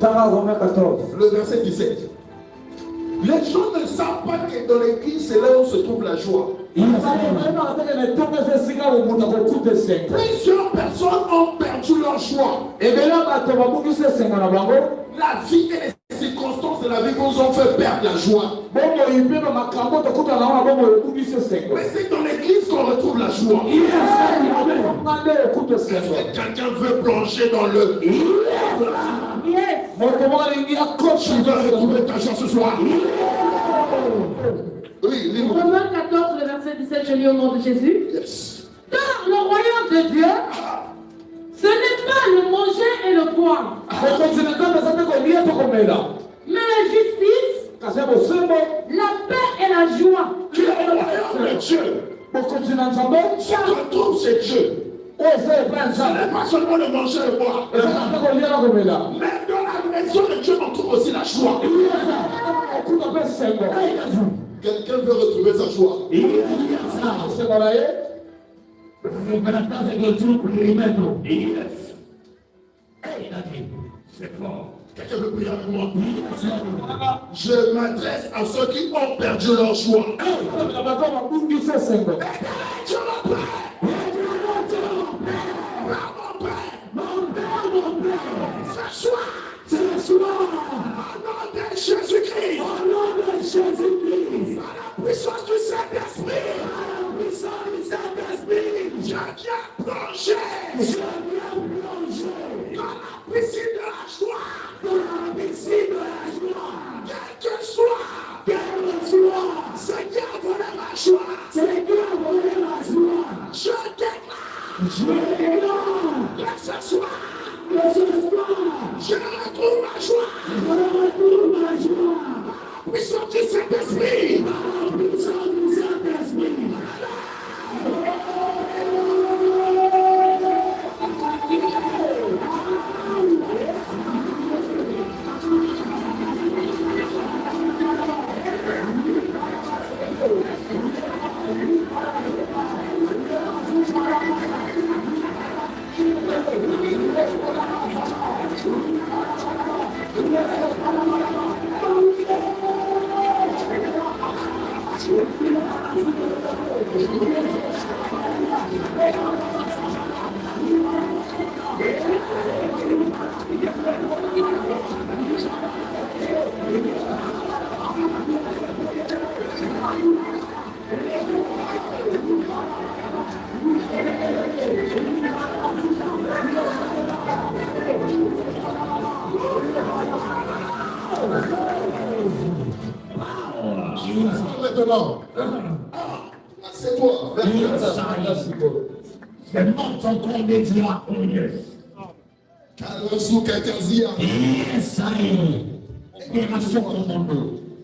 Romains 14. Le verset 17. Les gens ne savent pas que dans l'église, c'est là où se trouve la joie. Plusieurs personnes ont perdu leur joie. La vie et les circonstances de la vie nous ont fait perdre la joie. Mais c'est dans l'église qu'on retrouve la joie. Est-ce que quelqu'un veut plonger dans le... Tu veux retrouver ta joie ce soir? Oui, lis-moi. Romains 14, le verset 17, je lis au nom de Jésus. Yes. Car le royaume de Dieu, ce n'est pas le manger et le boire, mais la justice, la paix et la joie. Tu es le royaume de Dieu. Ce qu'on trouve, c'est Dieu. Ce n'est pas seulement le manger et le boire. Mais dans la maison de Dieu, on trouve aussi la joie. Quelqu'un veut retrouver sa joie. C'est fort. Quelqu'un veut prier avec moi? Je m'adresse à ceux qui ont perdu leur joie. Ce soir, au nom de Jésus-Christ, par la puissance du Saint-Esprit, je viens plonger dans la piscine de la joie. Quel que soit ce qui a volé ma joie, je déclare que ce soir, je retrouve ma joie. La puissance du Saint-Esprit. Maintenant, c'est toi. C'est mon temps média. Oh yes.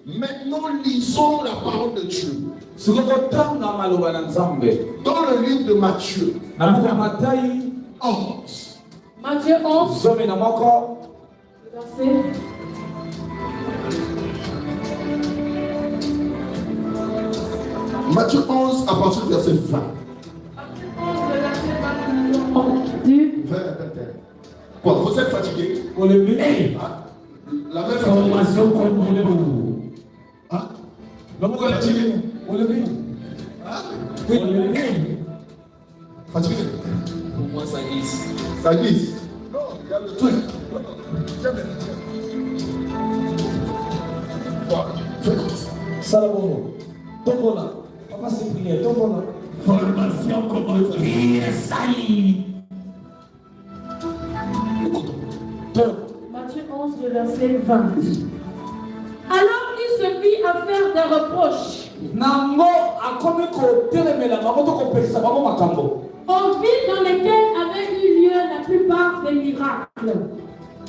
Maintenant, lisons la parole de Dieu. Dans le livre de Matthieu. 11. Matthieu 11, verset. Matthieu 11 à partir du verset 20. Matthieu 11, le verset 20 du 20 Quoi, vous êtes fatigué? Ah, la même Formation comme vous. Ah, vous êtes fatigué? Ah, fatigué? Pour moi, ça glisse. Ça glisse? Non, il y a le truc. Voilà, fais comme ça. Salomon, Tombona. Papa, c'est prière. Tombona. Formation comme vous. Sali. Matthieu 11, le verset 20. Alors il se mit à faire des reproches. Nango akomiko telemela mamoto kopesa bango makambo. Aux villes dans lesquelles avaient eu lieu la plupart des miracles.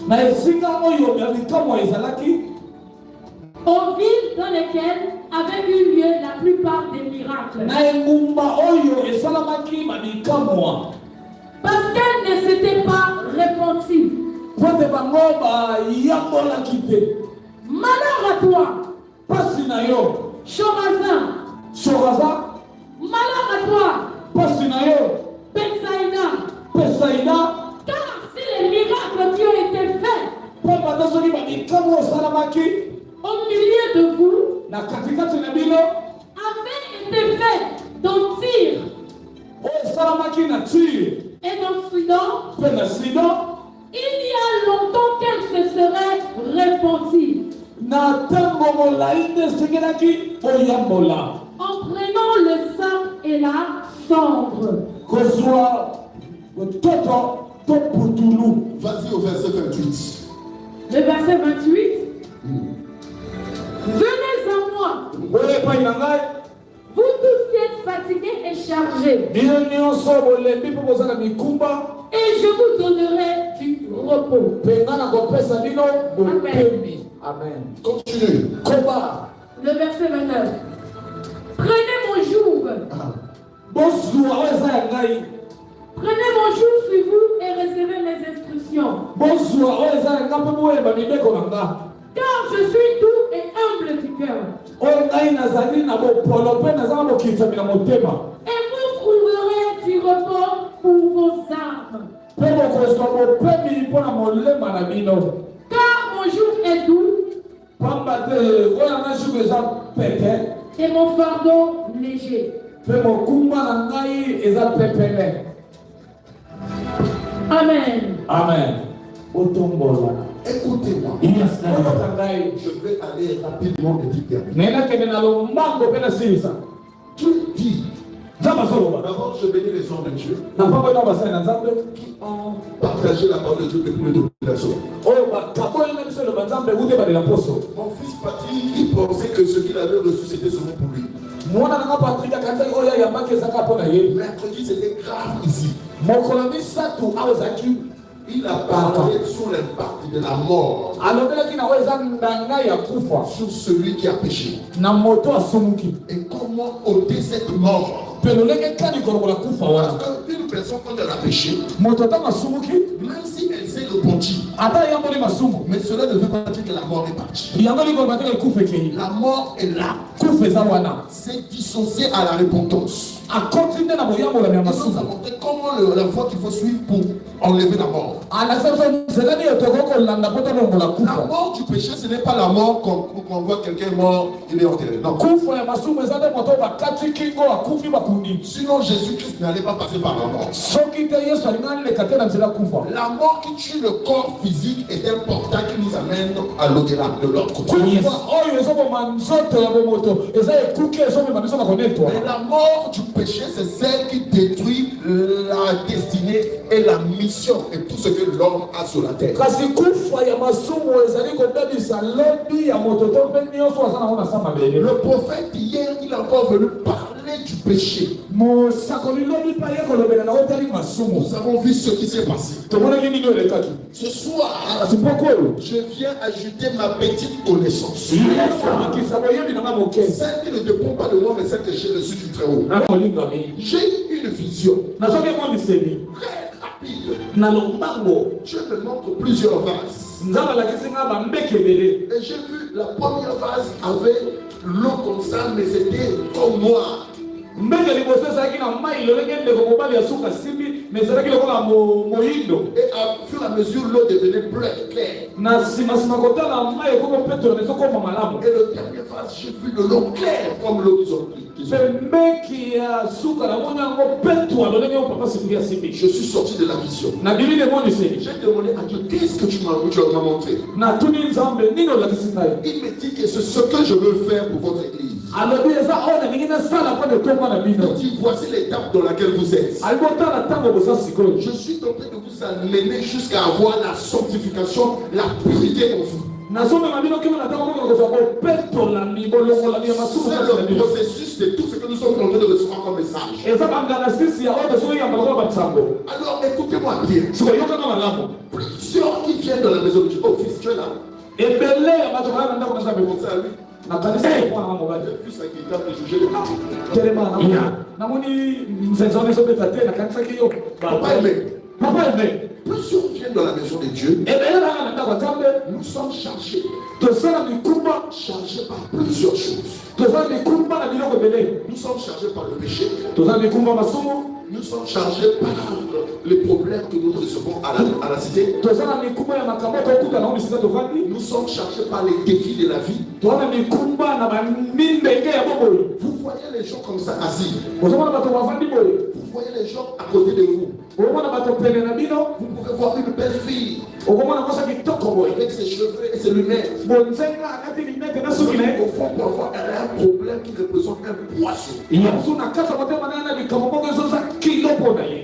Na esika oyo ya likambo ezalaki. Aux villes dans lesquelles avaient eu lieu la plupart des miracles. Na engumba oyo esalamaki ba likambo. Parce qu'elles ne s'étaient pas repenties. Pote bango ba yambola kite. Malheur à toi, Pasi na yo. Chorazin. Choraza. Malheur à toi, Pasi na yo. Bethsaïda. Pesaïda. Car si les miracles qui ont été faits Papa tasoli bino avait été fait dans Tyr oyo esalamaki na Tyr et dans Sidon, mpe na Sidon il y a longtemps qu'elle se serait répandue na ntango molai nde esengelaki oyambola en prenant le sang et la cendre. kozwa toto to putulu. Vas-y au verset 28. Le verset 28. Venez à moi, oyo epai na ngai vous tous qui êtes fatigués et chargés, bino nyonso bolembi mpo bozala mikumba et je vous donnerai du repos. mpe ngai nakopesa bino bopemi. Amen. Continue. Koba Le verset 29. Prenez mon joug, bozwa oyo eza ya ngai prenez mon joug sur vous et recevez mes instructions. bozwa oyo eza ya ngai mpe boyeba mibeko na nga Car je suis doux et humble du cœur. oyo ngai nazali na bopolo mpe naza na bokilisami na motema Et vous trouverez du repos pour vos âmes. mpe bokozwa bopemi mpo na molema na bino Car mon joug est doux pamba te oyo ngai suku eza pete et mon fardeau léger. mpe mokumba na ngai eza pepele. Amen. Amen. Otombola Écoutez-moi. Yes, Lord. oyota ngai Je vais aller rapidement et vite terminer. naye nakende na lombango mpe nasilisa Tout dit. nzambe azoloba D'abord, je bénis les hommes de Dieu na mpango ina basali na nzambe qui ont partagé la parole de Dieu depuis le début de la semaine. oyo bakaboyina biso eloba nzambe ute balela poso Mon fils Patrick, il pensait que ce qu'il avait reçu, c'était seulement pour lui. mwana nanga patrik akanzaki oyo ayambaki ezaka mpo na ye Mercredi, c'était grave ici. mokolo misato awa ezalaki Il a parlé sur l'impact de la mort alobelaki na oyo eza ndanga ya kufa sur celui qui a péché. na moto asumuki Et comment ôter cette mort. mpe lolenge ekani kolokola kufa wana Parce qu'une personne, quand elle a péché, moto ntango asumuki même si elle s'est repentie, ata eyamboli masumu mais cela ne veut pas dire que la mort est partie. yango likoloba te kufa ekei La mort est là. kufa eza wana C'est dissocié à la repentance. akoti nde na boyambolami ya Il nous a masumu montré comment la foi qu'il faut suivre pour enlever la mort. alakisa biso nzela nini tokoki kolanda mpo tolongola La kufa mort du péché, ce n'est pas la mort qu'on voit quelqu'un mort, il est enterré. Non. kufa ya masumu eza nde moto bakati kingo akufi bakundi Sinon, Jésus-Christ n'allait pas passer par la mort. soki te yesu alingi aleka te na nzela kufa La mort qui tue le corps physique est un portail qui nous amène à l'au-delà, de l'autre côté. kufa oyo ezoboma nzoto ya bomoto eza ekuki ezomema biso na konetwa Mais la mort du péché, c'est celle qui détruit la destinée et la mission et tout ce que l'homme a sur la terre. kasi kufa ya masumu ezali kobebisa lobi ya moto to mpe nyonso aza nango na sa mabele Le prophète hier, il est encore venu parler du péché. mosakoli lobi mpe aye kolobela na otali masumu Nous avons vu ce qui s'est passé. tomonaki nini oyo elekaki Ce soir, kasi mpoko oyo je viens ajouter ma petite connaissance. yesu amakisa boyebi nanga moke Celle qui ne dépend pas de moi, mais celle que j'ai reçue du Très-Haut. na molingami J'ai eu une vision nazoki emoniseli très rapide. na lombango Dieu me montre plusieurs vases. nzambe alakisi nga bambeki ebele Et j'ai vu la première vase avait l'eau comme ça, mais c'était comme noir. mbenge liboso ezalaki na mai lolenge ndeko mobali ya suka simbi na ezalaki lokola moyindo Et à fur et à mesure, l'eau devenait bleue, claire. na nsima kotala mai ekoma petola na ezokoma malamu Et le dernier vase, j'ai vu de l'eau claire comme l'eau qu'ils ont pris. mpe mbeki ya suka namoni yango petwa lolenge oyo papa simbi asimbi Je suis sorti de la vision. na bibili emoniseli J'ai demandé à Dieu, qu'est-ce que tu m'as montré? natuni nzambe nini olakisi ngai Il me dit que c'est ce que je veux faire pour votre église. alobi eza oyo nalingi nasala mpo na etonga na bino Il dit, voici l'étape dans laquelle vous êtes. alibotala ntango boza sikoyo Je suis en train de vous amener jusqu'à avoir la sanctification, la purité en vous. nazomema bino kima na ntango mokolo kozwa kopetolami bolongolami ya masumu C'est kati na le bino processus de tout ce que nous sommes en train de recevoir comme message. eza bangana sisi ya oyo tozoyamba lokola bansango Alors écoutez-moi bien. sikoyokanga malamu Plusieurs qui viennent dans la maison de Dieu. Oh fils, tu es là. ebele ya bato baya na ndako na nzambe Pensez à lui. na kanisa mwana nga mobali J'ai vu sa guitare de juger les petits. telema namoni nzenza wana ezobeta te nakanisaki yo Papa aimé. papa eme Plusieurs viennent dans la maison de Dieu, nous sommes chargés par plusieurs choses. Nous sommes chargés par le péché. Nous sommes chargés par les problèmes que nous recevons à la cité. Nous sommes chargés par les défis de la vie. Vous voyez les gens comme ça assis. Vous voyez les gens à côté de vous. Vous pouvez voir une belle fille avec ses cheveux et ses lunettes. Au fond, parfois, elle a un problème qui représente un poisson.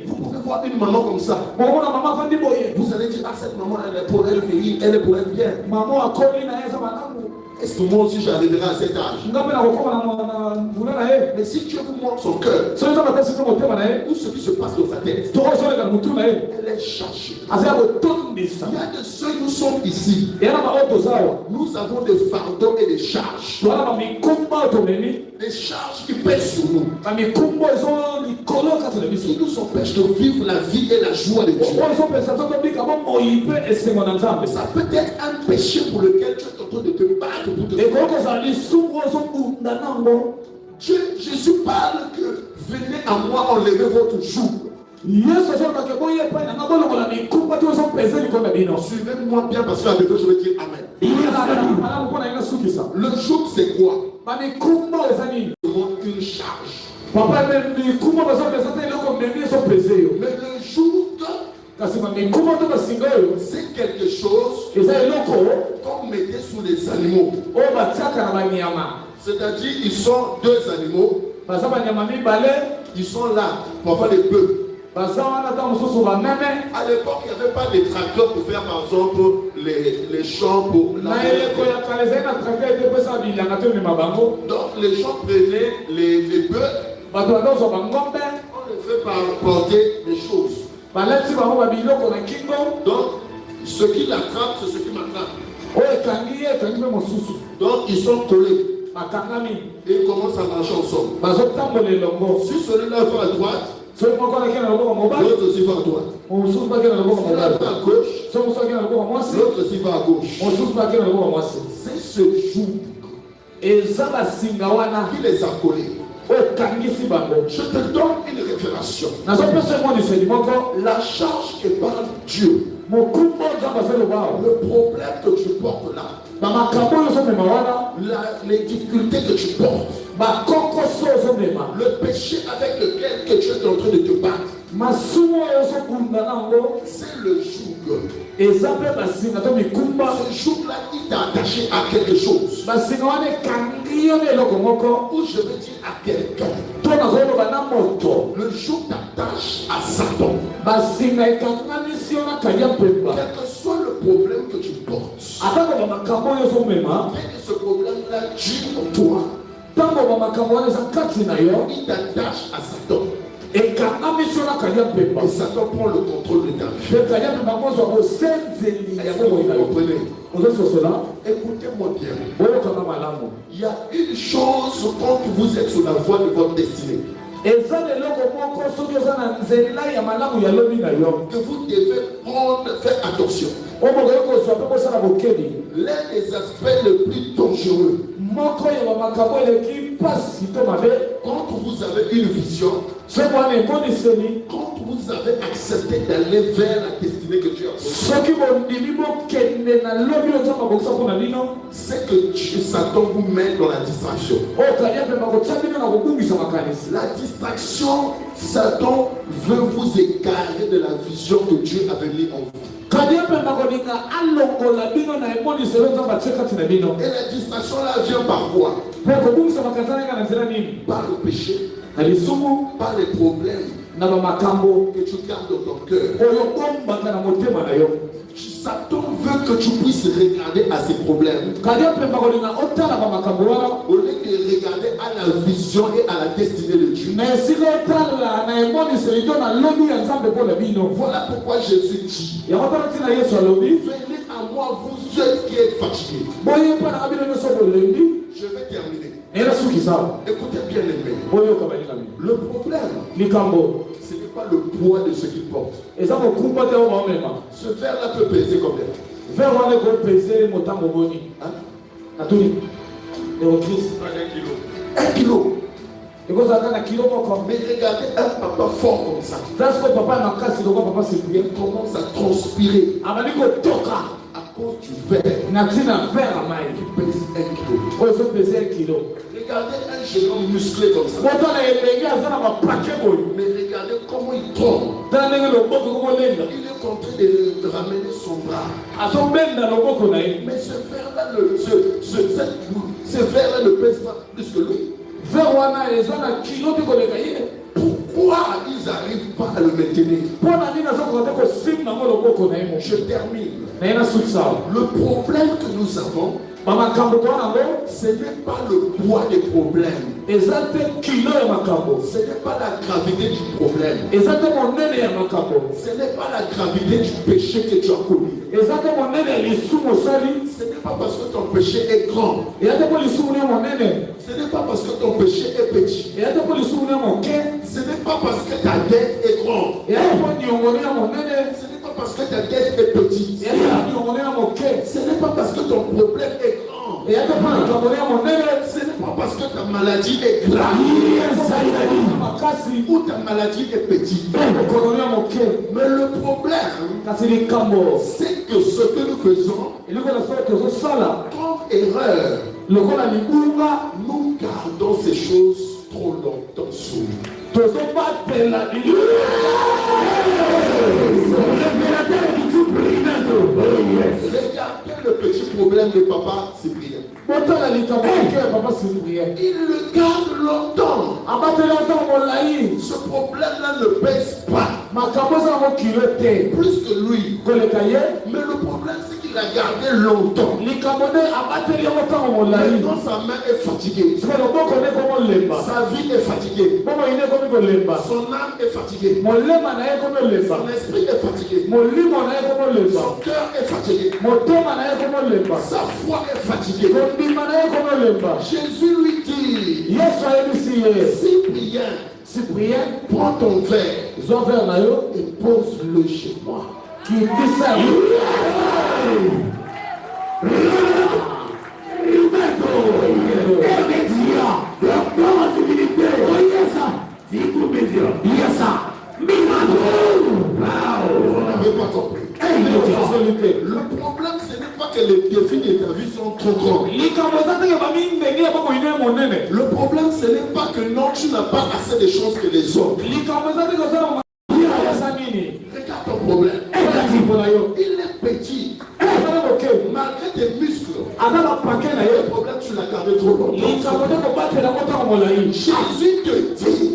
Vous pouvez voir une maman comme ça. Vous allez dire, ah, cette maman, elle est pour elle vieillir, elle est pour elle bien. Est-ce que moi aussi j'arriverai à cet âge? Mais si Dieu vous montre son cœur, ou ce qui se passe dans sa tête, elle est chargée. Il y a de ceux qui sont ici. Nous avons des fardeaux et des charges. Des charges qui pèsent sur nous. Qui nous empêchent de vivre la vie et la joie de Dieu. Ça peut être un péché pour lequel tu es en train de te battre. Dieu, Jésus parle que venez à moi, enlevez votre joug. Suivez-moi bien parce qu'avec eux je vais dire Amen. Le joug c'est quoi? Une charge. Mais le joug, c'est quelque chose qu'on mettait sous les animaux. C'est-à-dire, ils sont deux animaux. Ils sont là, parfois des bœufs. À l'époque, il n'y avait pas de tracteurs pour faire, par exemple, les champs pour la donc, les gens prenaient les bœufs. On les fait porter des choses. Donc, ce qui l'attrape, c'est ce qui m'attrape. Donc, ils sont collés. Et ils commencent à marcher ensemble. Si celui-là va à droite, l'autre aussi va à droite. Celui-là va à gauche, l'autre aussi va à gauche. C'est ce joug qui les a collés. Je te donne une révélation. La charge est par Dieu. Le problème que tu portes là, les difficultés que tu portes, le péché avec lequel que tu es en train de te battre, c'est le joug. Ce joug-là, il t'a attaché à quelque chose. Ou je veux dire à quelqu'un. Le joug t'attache à Satan. Quel que soit le problème que tu portes, quel que ce problème-là tue en toi, il t'attache à Satan. Et Satan prend le contrôle de ta vie. Écoutez-moi bien. Il y a une chose quand vous êtes sur la voie de votre destinée. Que vous devez faire attention. L'un des aspects les plus dangereux, quand vous avez une vision, quand vous avez accepté d'aller vers la destinée que Dieu a posée, c'est que Satan vous met dans la distraction. La distraction, Satan veut vous égarer de la vision que Dieu avait mis en vous. Et la distraction là vient par quoi? Par le péché, par les problèmes que tu gardes dans ton cœur. Satan veut que tu puisses regarder à ces problèmes au lieu de regarder à la vision et à la destinée de Dieu. Voilà pourquoi Jésus dit: venez à moi, vous êtes qui êtes fatigués. Je vais terminer. Écoutez bien les mains. Le problème, ce n'est pas le poids de ce qu'il porte. Et ça me coupe pas de moi même. Ce verre-là peut peser combien? Vers on est qu'on peser mon temps au boni. Hein? À tout le monde. 1 kilo. Et quand ça a un kilo encore. Mais regardez un papa fort comme ça. That's why papa n'a qu'à se doit papa se prier. Il commence à transpirer Amani ko toka. à cause du verre. Na tina faire à maille. Il pèse 1 kilo. Oh, il faut peser 1 kilo. Regardez un jeune homme musclé comme ça. Pourtant les gars ça va paquet boy. Mais regardez comment il tombe. Dans le boko ko lenga. Il est en train de ramener son bras. A son benda le boko na ye. Mais ce verre-là, ce verre-là ne pèse pas plus que lui. Vers wana ezana kilo te ko le kaye. Pourquoi ils n'arrivent pas à le maintenir? Pour na nina so ko te ko sim na le boko na ye. Je termine. Na ina sutsa. Le problème que nous avons, Mama kambo to na ngo. ce n'est pas le poids des problèmes. Ezate kilo ya makambo. Ce n'est pas la gravité du problème. Ezate monene ya makambo. Ce n'est pas la gravité du péché que tu as commis. Ezate monene ya lisumu sali. Ce n'est pas parce que ton péché est grand. Ezate ko lisumu ya monene. Ce n'est pas parce que ton péché est petit. Ezate ko lisumu ya moke. Ce n'est pas parce que ta dette est grande. Ezate ko nyongo ya monene. Ce n'est pas parce que ta dette est petite. Ezate ko nyongo ya moke. Ce n'est pas parce que ton problème est grand. Ezate ko nyongo ya monene. Ce n'est pas parce que ta maladie est grave Makasi ou ta maladie est petite. ko ya moke. Mais le problème, Kasi ni kambo. c'est que ce que nous faisons Iliko na so to so sala. comme erreur, Lokola libunga nous gardons ces choses trop longtemps sur nous. to so batela ni. Regardez le petit problème de papa Cyprien. Botala likambo ke papa Cyprien. Il le garde longtemps. Abatela to molai. Ce problème-là ne pèse pas Makambo za mo kilo te. plus que lui. Ko le kaye. Mais le problème, c'est qu'il a gardé longtemps. Likambo de abateli mo to molai. Maintenant, sa main est fatiguée. Parce que le boko ne ko mo lemba. Sa vie est fatiguée. Bomo ine ko mi ko lemba. Son âme est fatiguée. Molema na ye ko mo lemba. Son esprit est fatigué. Molimo na ye ko mo lemba. Son cœur est fatigué. Motema na ye ko mo lemba. Sa foi est fatiguée. Kondima na ye ko mo lemba. Jésus lui dit, Yesu ayebisi ye. Cyprien, Cyprien, prends ton verre zwa verre na yo. et pose-le chez moi. Kitisa yo. Vous n'avez pas compris. Le problème, ce n'est pas que les défis de ta vie sont trop grands. Le problème, ce n'est pas que non, tu n'as pas assez de choses que les autres. Regarde ton problème. Il est petit. Malgré tes muscles. Le problème, tu l'as gardé trop longtemps. Jésus te dit,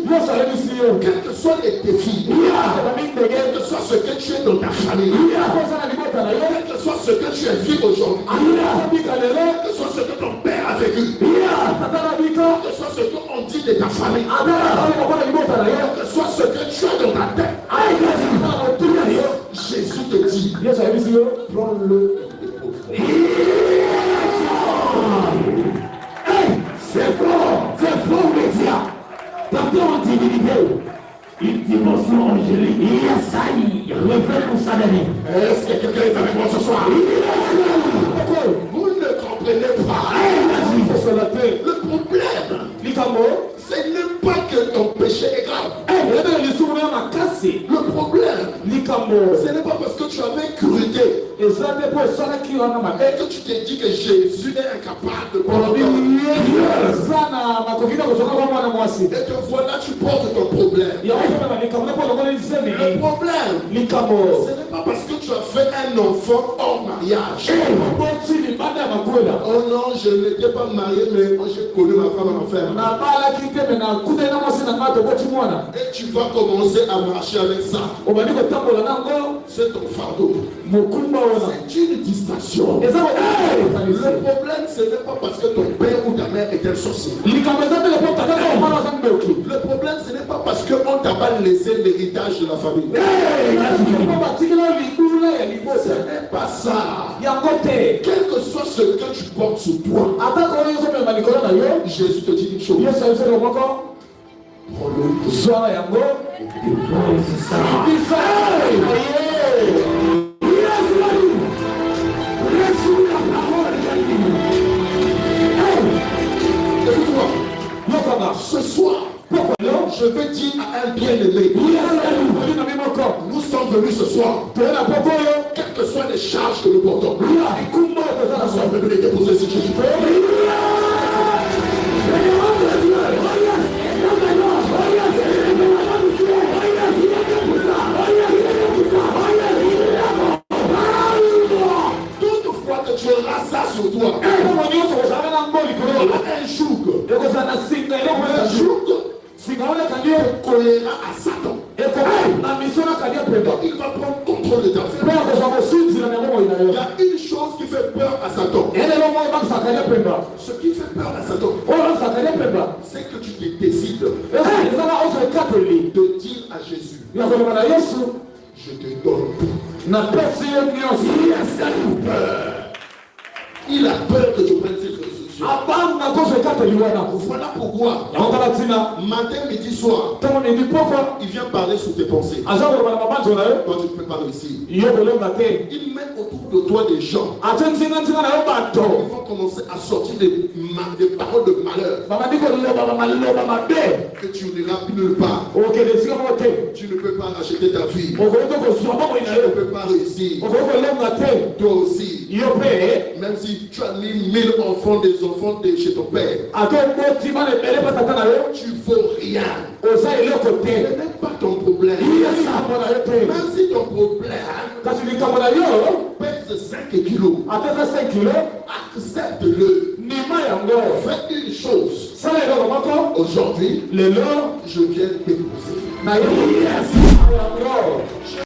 quels que soient les défis, quel que soit ce que tu es dans ta famille, quel que soit ce que tu as vu aujourd'hui, quel que soit ce que ton père a vécu, quel que soit ce qu'on dit de ta famille, quel que soit ce que tu as dans ta tête, Jésus te dit, prends-le. C'est faux, média. Tantôt en divinité, une dimension angélique. Il y a ça, il révèle pour sa vie. Est-ce que quelqu'un est avec moi ce soir? Vous ne comprenez pas. Le problème, ce n'est pas que ton péché est grave. Le problème, ce n'est pas parce que tu avais cruauté et que tu t'es dit que Jésus est incapable de pardonner. Et que voilà, tu portes ton problème. Le problème, ce n'est pas parce que tu as fait un enfant hors mariage. Oh non, je n'étais pas marié, mais j'ai connu ma femme en enfer. Et tu vas commencer à marcher avec ça. C'est ton fardeau. C'est une distraction. Le problème, ce n'est pas parce que ton père ou ta mère est un sorcier. Le problème, ce n'est pas parce qu'on t'a pas laissé l'héritage de la famille. Ce n'est pas ça. Quel que soit ce que tu portes sur toi, Jésus te dit une chose. Prends-le. Zwa yango. Dépose ça. Bisa. Reçois la parole de Dieu. Écoute-moi. Yokanga. Ce soir, je vais dire à un bien-aimé. Nous sommes venus ce soir. Quelles que soient les charges que nous portons. Nous sommes venus les déposer sur Jésus. Toutefois que tu auras ça sur toi. Un jour, te collera à Satan. Il va prendre contrôle de ta vie. Il y a une chose qui fait peur à Satan. Ce qui fait peur à Satan, c'est que tu te décides de dire à Jésus, je te donne tout. Il a peur que je prenne cette résolution. Voilà pourquoi, matin, midi, soir, il vient parler sur tes pensées. Quand tu peux pas réussir, il met autour de toi des gens. Ils vont commencer à sortir des paroles de malheur que tu n'iras nulle part. Tu ne peux pas racheter ta vie. Tu ne peux pas réussir. Toi aussi, même si tu as mis 1000 enfants, des enfants de chez ton père, tu vaux rien. Ce n'est pas ton problème. Même si ton problème pèse 5 kilos, accepte-le. Fais une chose. Aujourd'hui, je viens déposer. Je